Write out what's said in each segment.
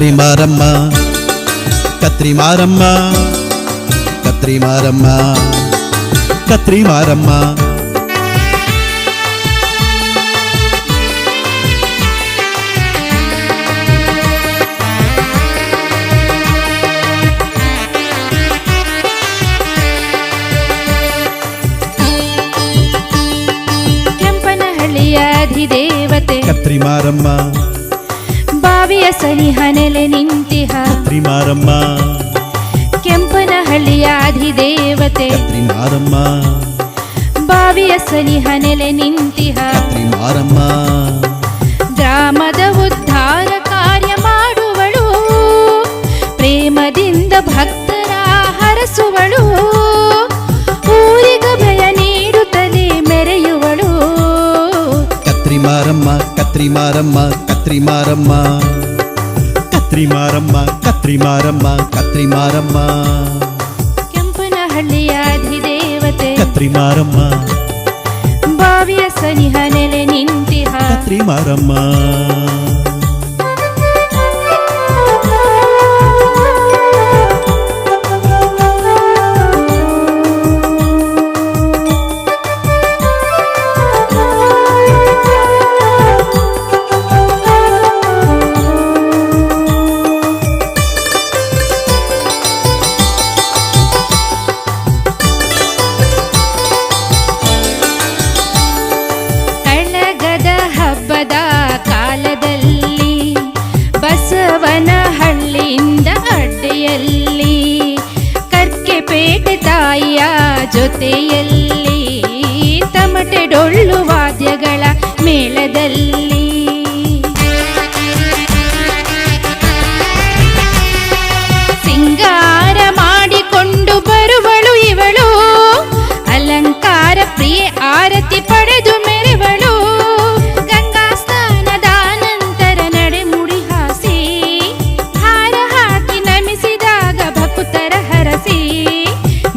ಕತ್ರಿ ಮಾರಮ್ಮ ಕತ್ರಿ ಮಾರಮ್ಮ ಕತ್ರಿ ಮಾರಮ್ಮ ಕತ್ರಿ ಮಾರಮ್ಮ ಕೆಂಪನಹಳ್ಳಿಯ ಅಧಿದೇವತೆ ಕತ್ರಿ ಮಾರಮ್ಮ ಬಾವಿಯ ಸನಿಹ ನೆಲೆ ನಿಂತಿಹ ಕತ್ರಿ ಮಾರಮ್ಮ ಕೆಂಪನಹಳ್ಳಿಯ ಅಧಿದೇವತೆ ಕತ್ರಿ ಮಾರಮ್ಮ ಬಾವಿಯ ಸನಿಹ ನೆಲೆ ನಿಂತಿಹ ಕತ್ರಿ ಮಾರಮ್ಮ ಗ್ರಾಮದ ಉದ್ಧಾರ ಕಾರ್ಯ ಮಾಡುವಳು ಪ್ರೇಮದಿಂದ ಭಕ್ತರ ಹರಸುವಳು ಊರಿಗ ಭಯ ನೀಡುತ್ತಲೇ ಮೆರೆಯುವಳು ಕತ್ರಿ ಮಾರಮ್ಮ ಕತ್ರಿ ಮಾರಮ್ಮ ಕತ್ರಿ ಮಾರಮ್ಮ ಕತ್ರಿ ಮಾರಮ್ಮ ಕತ್ರಿ ಮಾರಮ್ಮ ಕತ್ರಿ ಮಾರಮ್ಮ ಕೆಂಪನಹಳ್ಳಿಯ ಅಧಿದೇವತೆ ಕತ್ರಿ ಮಾರಮ್ಮ ಬಾವಿಯ ಸನಿಹ ನೆಲೆ ನಿಂತಿಹ ಕತ್ರಿ ಮಾರಮ್ಮ ಹಬ್ಬದ ಕಾಲದಲ್ಲಿ ಬಸವನಹಳ್ಳಿಯಿಂದ ಅಡ್ಡೆಯಲ್ಲಿ ಕರ್ಕೆಪೇಟೆ ತಾಯಿಯ ಜೊತೆಯಲ್ಲಿ ತಮಟೆ ಡೊಳ್ಳು ವಾದ್ಯಗಳ ಮೇಳದಲ್ಲಿ ಸಿಂಗಾರ ಮಾಡಿಕೊಂಡು ಬರುವಳು ಇವಳು ಅಲಂಕಾರ ಪ್ರಿಯ ಆರತಿ ಪಡೆದು ಮೆರೆವಳು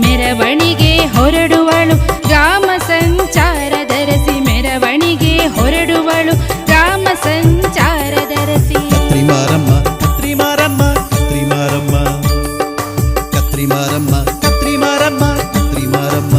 ಮೆರವಣಿಗೆ ಹೊರಡುವಳು ಗ್ರಾಮ ಸಂಚಾರದರಸಿ ಮೆರವಣಿಗೆ ಹೊರಡುವಳು ಗ್ರಾಮ ಸಂಚಾರದರಸಿ ಕತ್ರಿ ಮಾರಮ್ಮ ಕತ್ರಿ ಮಾರಮ್ಮ ಕತ್ರಿ ಮಾರಮ್ಮ ಕತ್ರಿ ಮಾರಮ್ಮ ಕತ್ರಿ ಮಾರಮ್ಮ ಕತ್ರಿ ಮಾರಮ್ಮ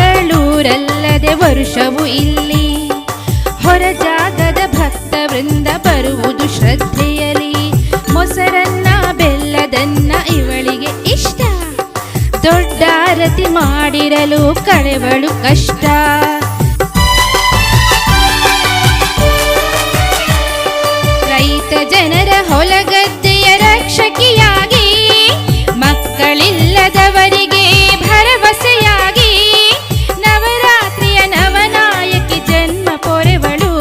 ಚಿಕ್ಕಮಗಳೂರಲ್ಲದೆ ವರುಷವು ಇಲ್ಲಿ ಹೊರ ಜಾಗದ ಭಕ್ತ ವೃಂದ ಬರುವುದು ಶ್ರದ್ಧೆಯಲಿ ಮೊಸರನ್ನ ಬೆಲ್ಲದನ್ನ ಇವಳಿಗೆ ಇಷ್ಟ ದೊಡ್ಡ ಆರತಿ ಮಾಡಿರಲು ಕಳೆವಳು ಕಷ್ಟ ರೈತ ಜನರ ಹೊಲಗದ್ದೆಯ ರಕ್ಷಕಿಯಾಗಿ ಮಕ್ಕಳಿಲ್ಲದವರಿಗೆ ಭರವಸೆಯಾಗಿ ನವರಾತ್ರಿಯ ನವನಾಯಕಿ ಜನ್ಮ ಪೊರೆವಳು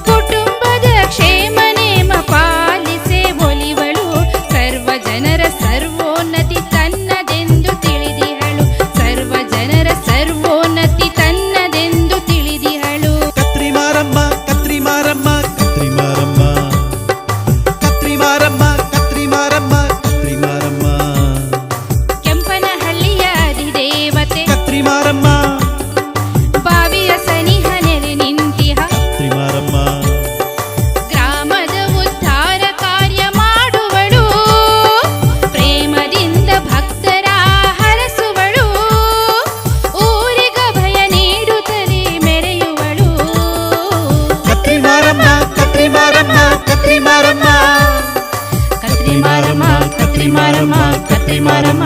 ಕುಟುಂಬದ ಕ್ಷೇಮ ನೇಮ ಪಾಲಿಸೆ ಒಲಿವಳು ಸರ್ವ ಜನರ ಸರ್ವೋನ್ನತಿ ತನ್ನದೆಂದು ತಿಳಿದಿಹಳು ಸರ್ವ ಜನರ ಸರ್ವೋನ್ನತಿ ತನ್ನದೆಂದು ತಿಳಿದಿಹಳು ಕತ್ರಿ ಮಾರಮ್ಮ ಕತ್ರಿ ಮಾರಮ್ಮ ಕತ್ರಿ ಮಾರಮ್ಮ ಕತ್ರಿ ಮಾರಮ್ಮ ಕತ್ರಿ ಮಾರಮ್ಮ ಕತ್ರಿ ಮಾರಮ್ಮ ಕೆಂಪನಹಳ್ಳಿಯ ಅಧಿದೇವತೆ ಕತ್ರಿ ಮಾರಮ್ಮ ಬಾವಿಯ ಸನಿಹ ನೆಲೆ ನಿಂತಿಹ ಕತ್ರಿ ಮಾರಮ್ಮ ಗ್ರಾಮದ ಉದ್ಧಾರ ಕಾರ್ಯ ಮಾಡುವಳು ಪ್ರೇಮದಿಂದ ಭಕ್ತರ ಹರಸುವಳು ಊರಿಗ ಭಯ ನೀಡುತ್ತಲೇ ಮೆರೆಯುವಳು ಕತ್ರಿ ಮಾರಮ್ಮ ಕತ್ರಿ ಮಾರಮ್ಮ ಕತ್ರಿ ಮಾರಮ್ಮ ಕತ್ರಿ ಮಾರಮ್ಮ ಕತ್ರಿ ಮಾರಮ್ಮ ಕತ್ರಿ ಮಾರಮ್ಮ